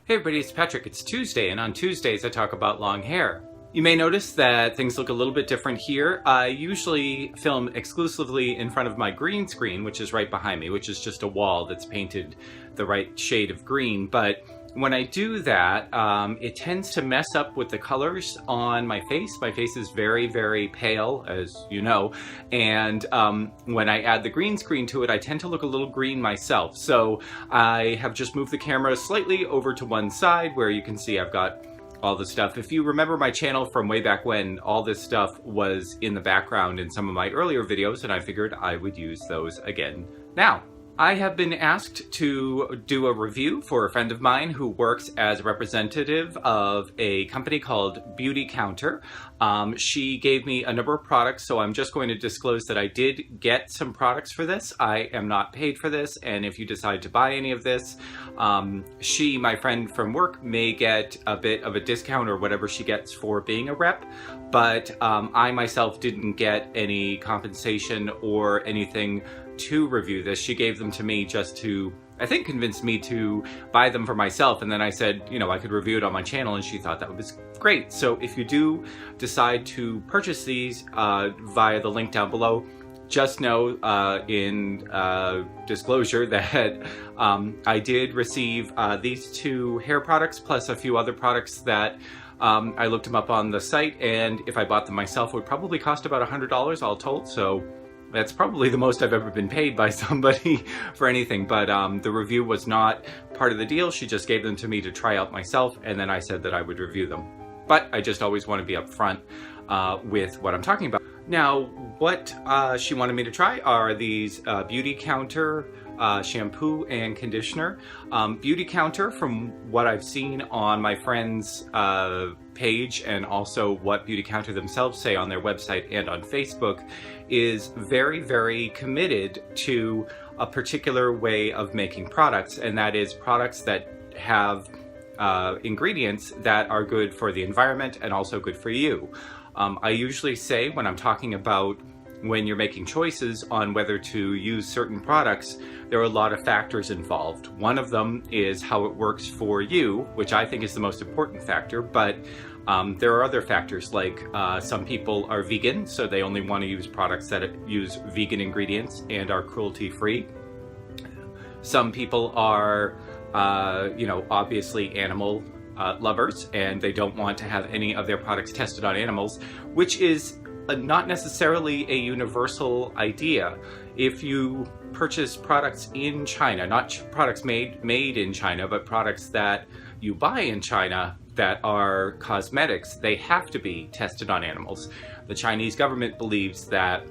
Hey everybody, it's Patrick. It's Tuesday, and on Tuesdays I talk about long hair. You may notice that things look a little bit different here. I usually film exclusively in front of my green screen, which is right behind me, which is just a wall that's painted the right shade of green. But when I do that, it tends to mess up with the colors on my face. My face is very, very pale, as you know, and when I add the green screen to it, I tend to look a little green myself. So I have just moved the camera slightly over to one side where you can see I've got all the stuff. If you remember my channel from way back when, all this stuff was in the background in some of my earlier videos, and I figured I would use those again now. I have been asked to do a review for a friend of mine who works as a representative of a company called Beautycounter. She gave me a number of products, so I'm just going to disclose that I did get some products for this. I am not paid for this, and if you decide to buy any of this, she, my friend from work, may get a bit of a discount or whatever she gets for being a rep, but I myself didn't get any compensation or anything to review this. She gave them to me just to, I think, convince me to buy them for myself, and then I said, you know, I could review it on my channel, and she thought that was great. So if you do decide to purchase these via the link down below, just know in disclosure that I did receive these two hair products plus a few other products that I looked them up on the site, and if I bought them myself, it would probably cost about $100 all told. So that's probably the most I've ever been paid by somebody for anything, but the review was not part of the deal. She just gave them to me to try out myself, and then I said that I would review them. But I just always want to be upfront with what I'm talking about. Now, what she wanted me to try are these Beautycounter shampoo and conditioner. Beautycounter, from what I've seen on my friend's page and also what Beautycounter themselves say on their website and on Facebook, is very, very committed to a particular way of making products, and that is products that have ingredients that are good for the environment and also good for you. I usually say when I'm talking about when you're making choices on whether to use certain products, there are a lot of factors involved. One of them is how it works for you, which I think is the most important factor, but there are other factors like some people are vegan, so they only want to use products that use vegan ingredients and are cruelty-free. Some people are, you know, obviously animal lovers, and they don't want to have any of their products tested on animals, which is not necessarily a universal idea. If you purchase products in China, not products made in China, but products that you buy in China that are cosmetics, they have to be tested on animals. The Chinese government believes that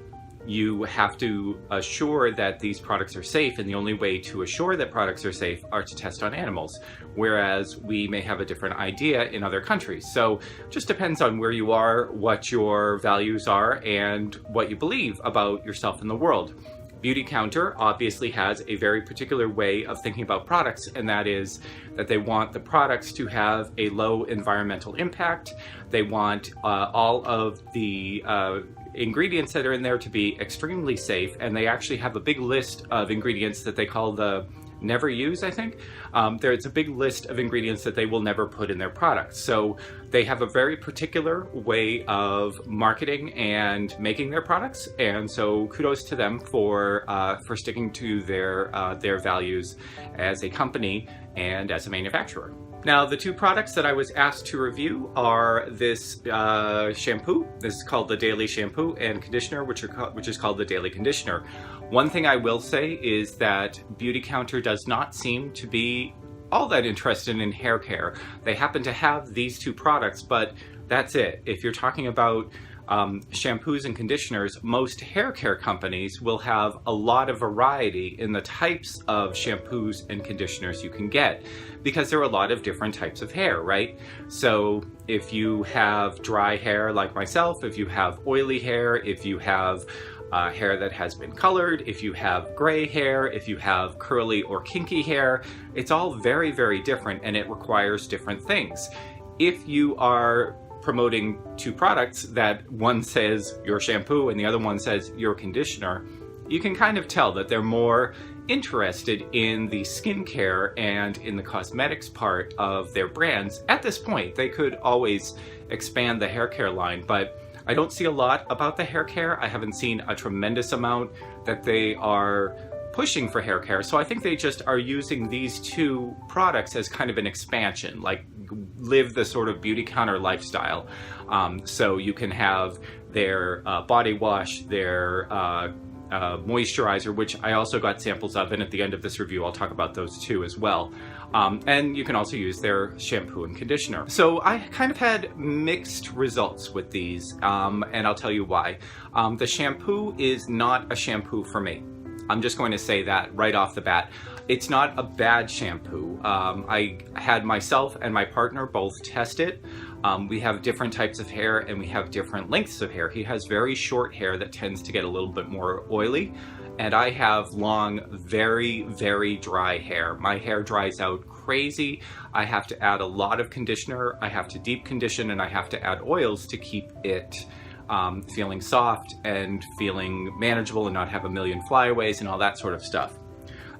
you have to assure that these products are safe, and the only way to assure that products are safe are to test on animals, whereas we may have a different idea in other countries. So it just depends on where you are, what your values are, and what you believe about yourself in the world. Beautycounter obviously has a very particular way of thinking about products, and that is that they want the products to have a low environmental impact. They want all of the ingredients that are in there to be extremely safe, and they actually have a big list of ingredients that they call the never use, I think. There's a big list of ingredients that they will never put in their products. So they have a very particular way of marketing and making their products, and so kudos to them for sticking to their values as a company and as a manufacturer. Now, the two products that I was asked to review are this shampoo. This is called the Daily Shampoo, and conditioner, which is called the Daily Conditioner. One thing I will say is that Beautycounter does not seem to be all that interested in hair care. They happen to have these two products, but that's it. If you're talking about shampoos and conditioners, most hair care companies will have a lot of variety in the types of shampoos and conditioners you can get, because there are a lot of different types of hair, right? So if you have dry hair like myself, if you have oily hair, if you have hair that has been colored, if you have gray hair, if you have curly or kinky hair, it's all very, very different, and it requires different things. If you are promoting two products that one says your shampoo and the other one says your conditioner, you can kind of tell that they're more interested in the skincare and in the cosmetics part of their brands, at this point, they could always expand the hair care line, but I don't see a lot about the hair care. I haven't seen a tremendous amount that they are pushing for hair care. So I think they just are using these two products as kind of an expansion, like live the sort of Beautycounter lifestyle. So you can have their body wash, their moisturizer, which I also got samples of, and at the end of this review I'll talk about those two as well. And you can also use their shampoo and conditioner. So I kind of had mixed results with these, and I'll tell you why. The shampoo is not a shampoo for me. I'm just going to say that right off the bat. It's not a bad shampoo. I had myself and my partner both test it. We have different types of hair and we have different lengths of hair. He has very short hair that tends to get a little bit more oily, and I have long, very, very dry hair. My hair dries out crazy. I have to add a lot of conditioner, I have to deep condition, and I have to add oils to keep it feeling soft and feeling manageable and not have a million flyaways and all that sort of stuff.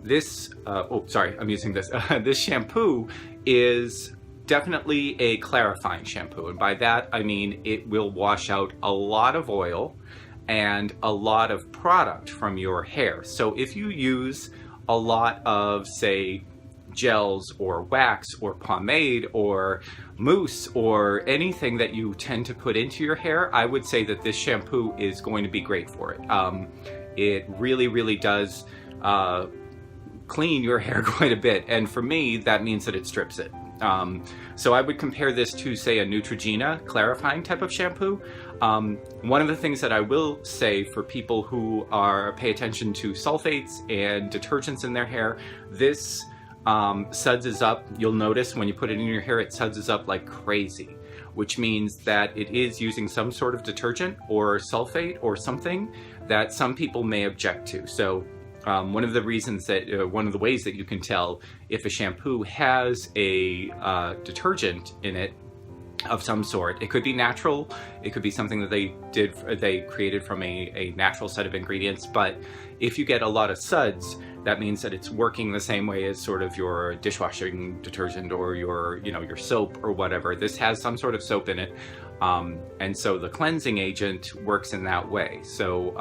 This, I'm using this. This shampoo is definitely a clarifying shampoo, and by that I mean it will wash out a lot of oil and a lot of product from your hair. So if you use a lot of, say, gels or wax or pomade or mousse or anything that you tend to put into your hair, I would say that this shampoo is going to be great for it. It really, really does clean your hair quite a bit, and for me that means that it strips it. So I would compare this to, say, a Neutrogena clarifying type of shampoo. One of the things that I will say for people who pay attention to sulfates and detergents in their hair, this suds up. You'll notice when you put it in your hair, it suds up like crazy, which means that it is using some sort of detergent or sulfate or something that some people may object to. So one of the reasons that, one of the ways that you can tell if a shampoo has a detergent in it of some sort, it could be natural, it could be something that they created from a natural set of ingredients, but if you get a lot of suds, that means that it's working the same way as sort of your dishwashing detergent or your soap or whatever. This has some sort of soap in it, and so the cleansing agent works in that way. So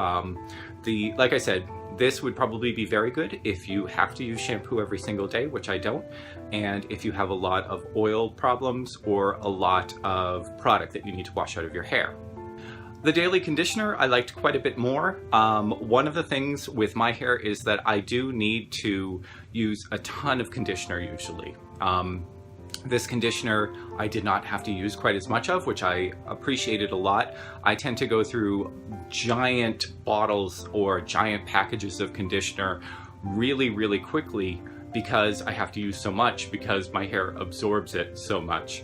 like I said, this would probably be very good if you have to use shampoo every single day, which I don't, and if you have a lot of oil problems or a lot of product that you need to wash out of your hair. The daily conditioner I liked quite a bit more. One of the things with my hair is that I do need to use a ton of conditioner usually. This conditioner I did not have to use quite as much of, which I appreciated a lot. I tend to go through giant bottles or giant packages of conditioner really, really quickly because I have to use so much, because my hair absorbs it so much.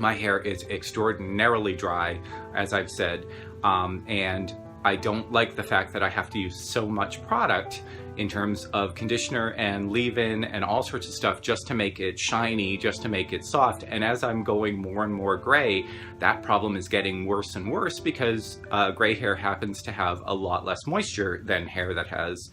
My hair is extraordinarily dry, as I've said, and I don't like the fact that I have to use so much product in terms of conditioner and leave-in and all sorts of stuff just to make it shiny, just to make it soft. And as I'm going more and more gray, that problem is getting worse and worse because gray hair happens to have a lot less moisture than hair that has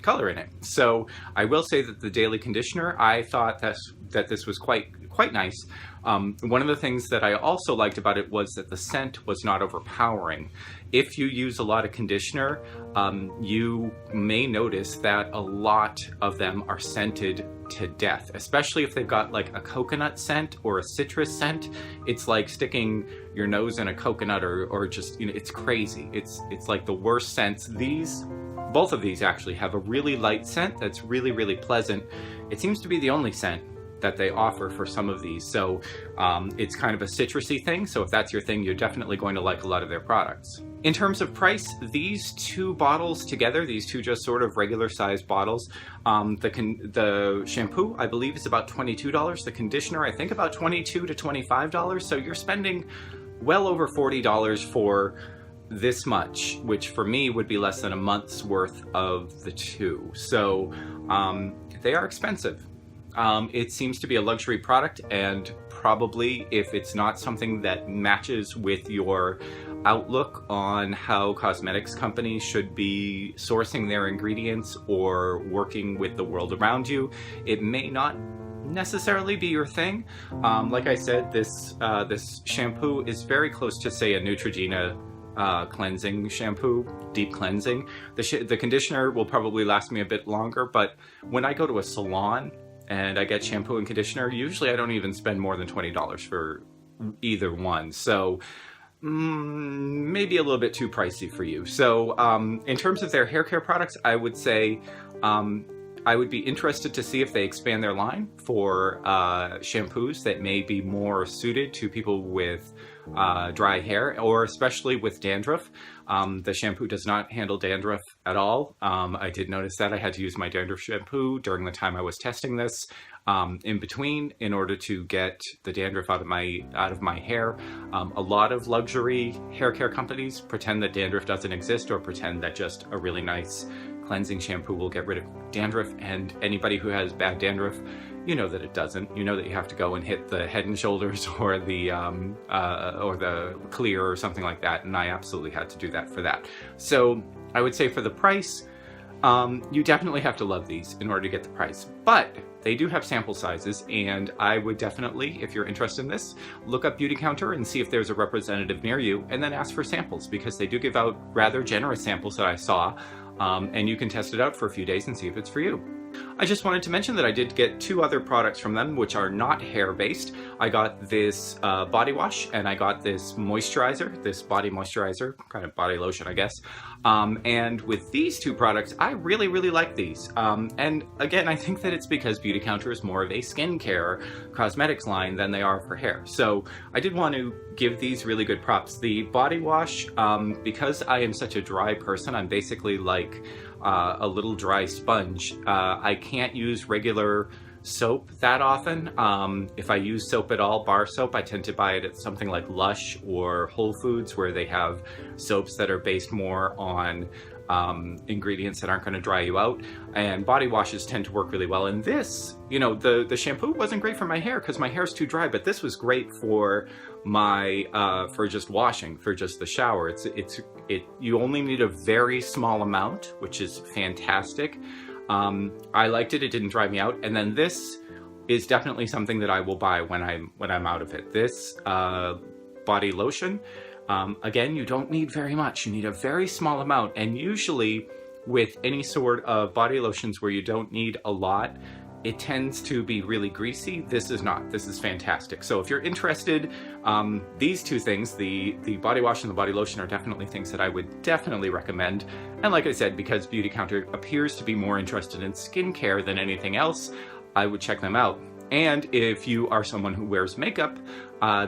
color in it. So I will say that the daily conditioner, I thought that this was quite nice. One of the things that I also liked about it was that the scent was not overpowering. If you use a lot of conditioner, you may notice that a lot of them are scented to death, especially if they've got like a coconut scent or a citrus scent. It's like sticking your nose in a coconut or just, it's crazy. It's like the worst scents. Both of these actually have a really light scent that's really, really pleasant. It seems to be the only scent that they offer for some of these. So it's kind of a citrusy thing. So if that's your thing, you're definitely going to like a lot of their products. In terms of price, these two bottles together, these two just sort of regular sized bottles, the shampoo, I believe, is about $22. The conditioner, I think, about $22 to $25. So you're spending well over $40 for this much, which for me would be less than a month's worth of the two. So they are expensive. It seems to be a luxury product, and probably, if it's not something that matches with your outlook on how cosmetics companies should be sourcing their ingredients or working with the world around you, it may not necessarily be your thing. Like I said, this shampoo is very close to, say, a Neutrogena cleansing shampoo, deep cleansing. The conditioner will probably last me a bit longer, but when I go to a salon and I get shampoo and conditioner, usually I don't even spend more than $20 for either one. So maybe a little bit too pricey for you. So in terms of their hair care products, I would say I would be interested to see if they expand their line for shampoos that may be more suited to people with dry hair, or especially with dandruff. The shampoo does not handle dandruff at all. I did notice that I had to use my dandruff shampoo during the time I was testing this in between in order to get the dandruff out of my hair. A lot of luxury hair care companies pretend that dandruff doesn't exist, or pretend that just a really nice cleansing shampoo will get rid of dandruff, and anybody who has bad dandruff, you know that it doesn't. You know that you have to go and hit the Head and Shoulders or the Clear or something like that, and I absolutely had to do that for that. So I would say for the price, you definitely have to love these in order to get the price, but they do have sample sizes, and I would definitely, if you're interested in this, look up Beautycounter and see if there's a representative near you, and then ask for samples, because they do give out rather generous samples that I saw, and you can test it out for a few days and see if it's for you. I just wanted to mention that I did get 2 other products from them which are not hair based. I got this body wash, and I got this moisturizer, this body moisturizer, kind of body lotion I guess. And with these 2 products, I really like these. And again, I think that it's because Beautycounter is more of a skincare cosmetics line than they are for hair. So I did want to give these really good props. The body wash, because I am such a dry person, I'm basically like a little dry sponge. I can't use regular soap that often. If I use soap at all, bar soap, I tend to buy it at something like Lush or Whole Foods, where they have soaps that are based more on ingredients that aren't going to dry you out, and body washes tend to work really well. And this, you know, the shampoo wasn't great for my hair because my hair's too dry, but this was great for my for just washing, for just the shower. You only need a very small amount, which is fantastic. I liked it. It didn't dry me out. And then this is definitely something that I will buy when I'm out of it. This body lotion, again, you don't need very much. You need a very small amount. And usually with any sort of body lotions where you don't need a lot, it tends to be really greasy. This is not. This is fantastic. So if you're interested, these 2 things, the body wash and the body lotion, are definitely things that I would definitely recommend. And like I said, because Beautycounter appears to be more interested in skincare than anything else, I would check them out. And if you are someone who wears makeup,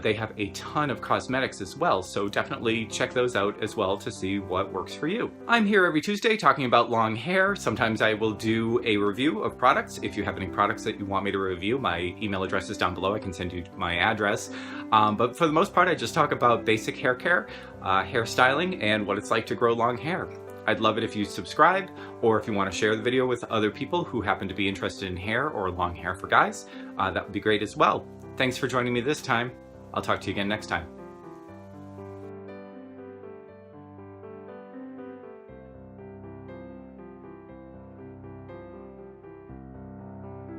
they have a ton of cosmetics as well, so definitely check those out as well to see what works for you. I'm here every Tuesday talking about long hair. Sometimes I will do a review of products. If you have any products that you want me to review, my email address is down below. I can send you my address. But for the most part, I just talk about basic hair care, hairstyling, and what it's like to grow long hair. I'd love it if you subscribe, or if you want to share the video with other people who happen to be interested in hair or long hair for guys, that would be great as well. Thanks for joining me this time. I'll talk to you again next time.